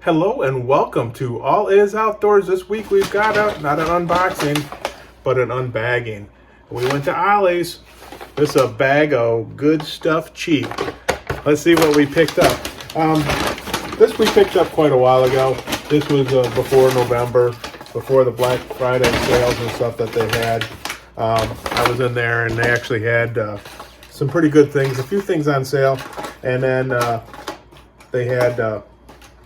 Hello and welcome to All Is Outdoors. This week we've got not an unboxing, but an unbagging. We went to Ollie's. This is a bag of good stuff cheap. Let's see what we picked up. This we picked up quite a while ago. This was before November, before the Black Friday sales and stuff that they had. I was in there and they actually had some pretty good things, a few things on sale, and then they had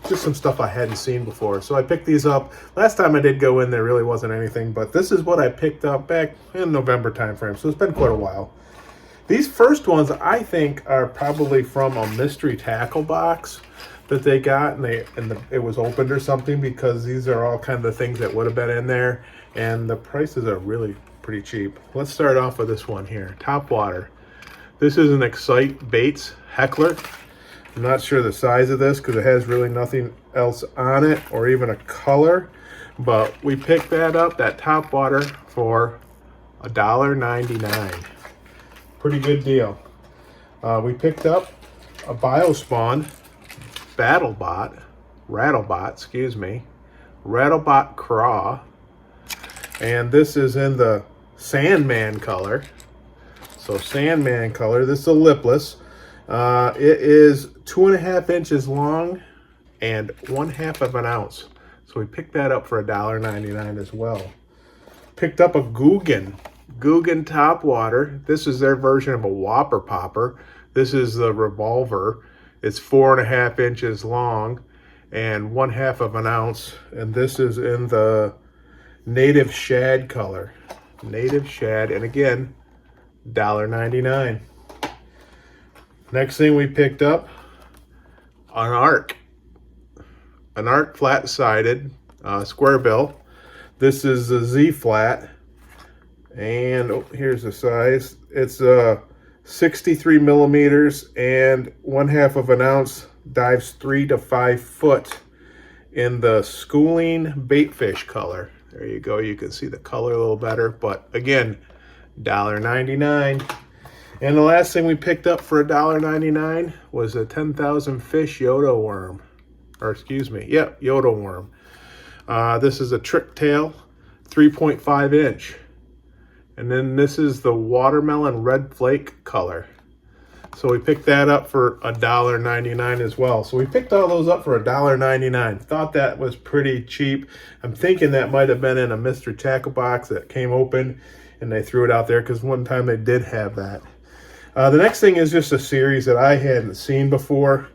just some stuff I hadn't seen before. So I picked these up. Last time I did go in, there really wasn't anything, but this is what I picked up back in November timeframe. So it's been quite a while. These first ones I think are probably from a mystery tackle box that they got, and it was opened or something, because these are all kind of the things that would have been in there, and the prices are really pretty cheap. Let's start off with this one here, Top Water. This is an Xcite baits Heckler. I'm not sure the size of this because it has really nothing else on it or even a color, but we picked that up, that Top Water, for $1.99. Pretty good deal. We picked up a Biospawn Rattlebot, Craw, and this is in the Sandman color. So Sandman color, this is a Lipless. It is 2.5 inches long and 1/2 of an ounce. So we picked that up for $1.99 as well. Picked up a Googan Top Water. This is their version of a Whopper Popper. This is the Revolver. It's 4.5 inches long and 1/2 of an ounce. And this is in the native shad color. Native shad, and again, $1.99. Next thing we picked up, an Ark flat-sided square bill. This is a Z Flat, and here's the size. It's 63 millimeters and 1/2 of an ounce. Dives 3 to 5 foot in the schooling baitfish color. There you go. You can see the color a little better, but again, $1.99. And the last thing we picked up for $1.99 was a 10,000 fish Yoto worm. Or excuse me, yeah, Yoto worm. This is a trick tail, 3.5 inch. And then this is the watermelon red flake color. So we picked that up for $1.99 as well. So we picked all those up for $1.99. Thought that was pretty cheap. I'm thinking that might have been in a mystery tackle box that came open and they threw it out there, because one time they did have that. The next thing is just a series that I hadn't seen before.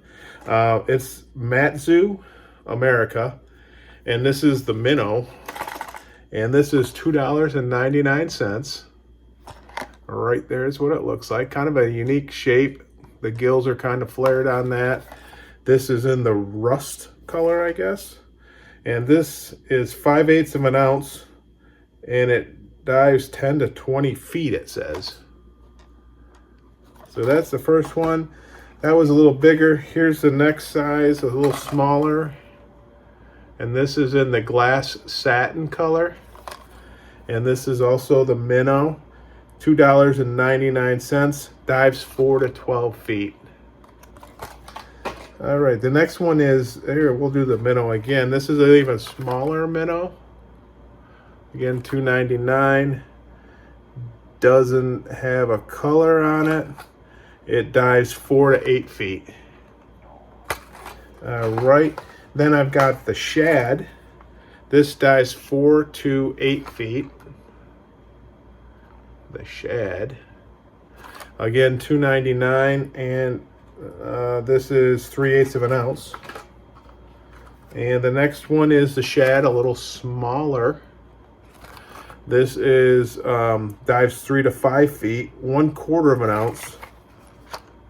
It's Matzuo America, and this is the Minnow, and this is $2.99. Right there is what it looks like. Kind of a unique shape. The gills are kind of flared on that. This is in the rust color, I guess. And this is 5/8 of an ounce, and it dives 10 to 20 feet, it says. So that's the first one. That was a little bigger. Here's the next size, a little smaller. And this is in the glass satin color. And this is also the Minnow, $2.99. Dives 4 to 12 feet. All right, the next one is, here, we'll do the Minnow again. This is an even smaller Minnow. Again, $2.99. Doesn't have a color on it. It dives 4 to 8 feet. All right, then I've got the Shad. This dives 4 to 8 feet. The Shad. Again, $2.99, and this is 3/8 of an ounce. And the next one is the Shad, a little smaller. This is dives 3 to 5 feet, 1/4 of an ounce.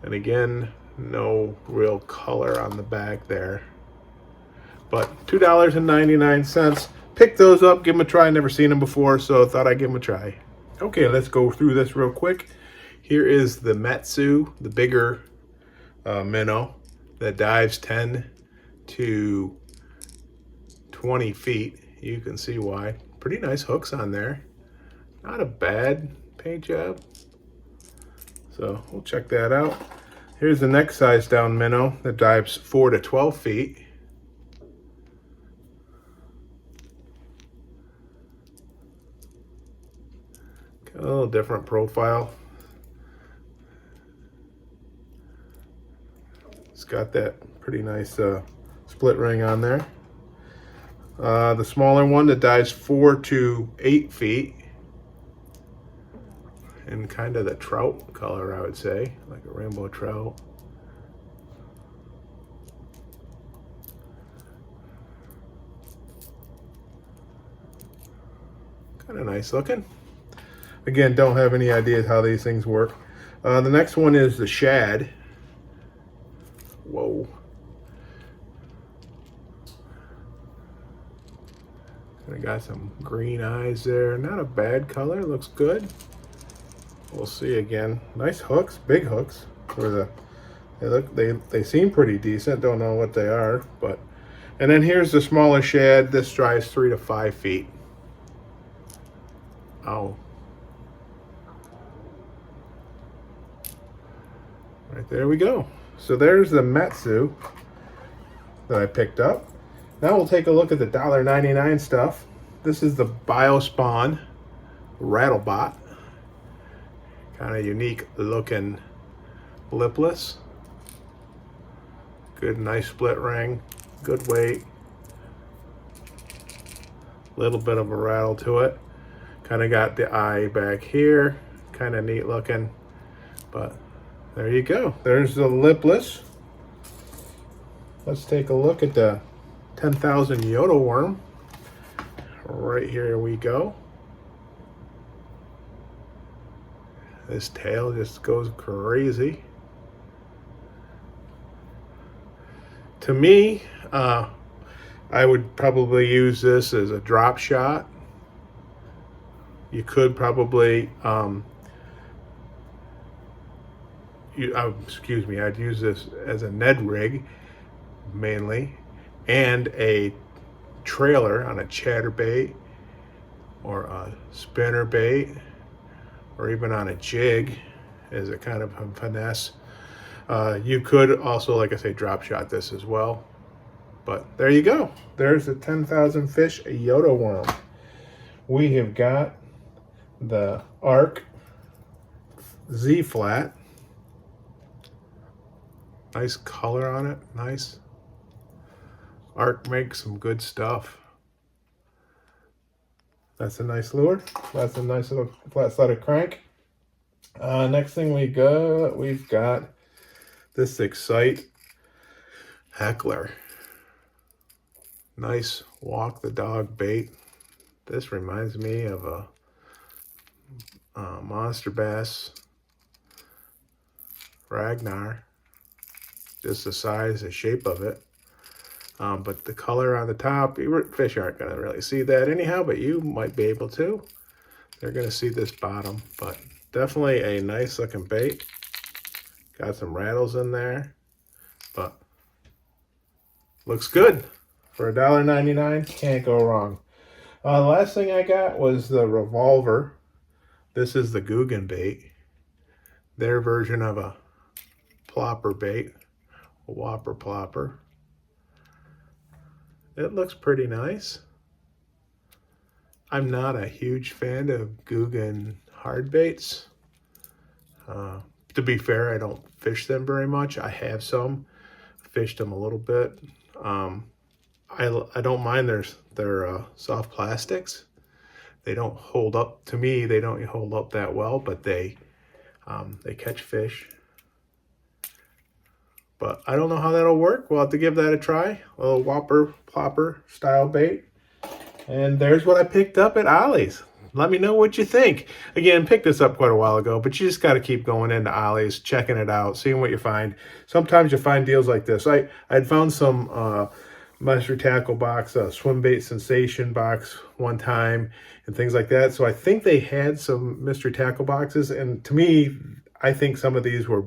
And again, no real color on the back there. But $2.99. Pick those up, give them a try. Never seen them before, so I thought I'd give them a try. Okay, let's go through this real quick. Here is the Matzuo, the bigger Minnow that dives 10 to 20 feet. You can see why. Pretty nice hooks on there. Not a bad paint job. So we'll check that out. Here's the next size down Minnow that dives 4 to 12 feet. Got a little different profile. It's got that pretty nice split ring on there. The smaller one that dives 4 to 8 feet. And kind of the trout color, I would say, like a rainbow trout. Kind of nice looking. Again, don't have any idea how these things work. The next one is the Shad. Whoa. I got some green eyes there. Not a bad color, looks good. We'll see again. Nice hooks, big hooks. For they seem pretty decent. Don't know what they are, but. And then here's the smaller Shad. This drives 3 to 5 feet. Oh. Right there we go. So there's the Matzuo that I picked up. Now we'll take a look at the $1.99 stuff. This is the Biospawn Rattle bot. Kind of unique looking lipless. Good, nice split ring. Good weight. Little bit of a rattle to it. Kind of got the eye back here. Kind of neat looking. But there you go. There's the lipless. Let's take a look at the 10,000 Yoto worm. Right here we go. This tail just goes crazy. To me, I would probably use this as a drop shot. You could probably, excuse me, I'd use this as a Ned rig mainly, and a trailer on a chatterbait or a spinner bait, or even on a jig as a kind of a finesse. You could also, like I say, drop shot this as well. But there you go. There's the 10,000 fish Yoto worm. We have got the Ark Z Flat. Nice color on it. Nice. Ark makes some good stuff. That's a nice lure. That's a nice little flat-sided crank. Next thing we've got this Xcite Heckler. Nice walk the dog bait. This reminds me of a monster bass Ragnar. Just the size and shape of it. But the color on the top, fish aren't going to really see that anyhow, but you might be able to. They're going to see this bottom, but definitely a nice looking bait. Got some rattles in there, but looks good. For $1.99, can't go wrong. The last thing I got was the Revolver. This is the Googan bait. Their version of a plopper bait, a whopper plopper. It looks pretty nice. I'm not a huge fan of Googan hard baits. To be fair, I don't fish them very much. I have some, fished them a little bit. I don't mind their soft plastics. They don't hold up, to me, they don't hold up that well, but they catch fish. But I don't know how that'll work. We'll have to give that a try. A little whopper plopper style bait. And there's what I picked up at Ollie's. Let me know what you think. Again, picked this up quite a while ago, but you just got to keep going into Ollie's, checking it out, seeing what you find. Sometimes you find deals like this. I'd found some mystery tackle box, swim bait sensation box one time, and things like that. So I think they had some mystery tackle boxes, and to me, I think some of these were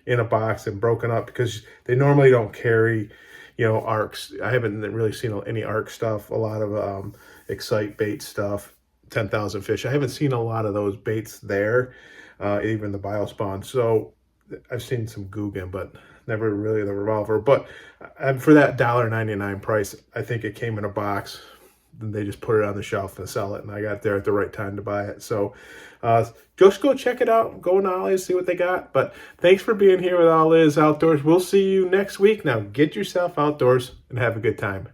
in a box and broken up because they normally don't carry, you know, Arks. I haven't really seen any Ark stuff, a lot of Xcite bait stuff, 10,000 fish. I haven't seen a lot of those baits there, even the Biospawn. So I've seen some Googan, but never really the Revolver. But for that $1.99 price, I think it came in a box then they just put it on the shelf and sell it. And I got there at the right time to buy it. So just go check it out. Go on Ollies, see what they got. But thanks for being here with Ollies Outdoors. We'll see you next week. Now get yourself outdoors and have a good time.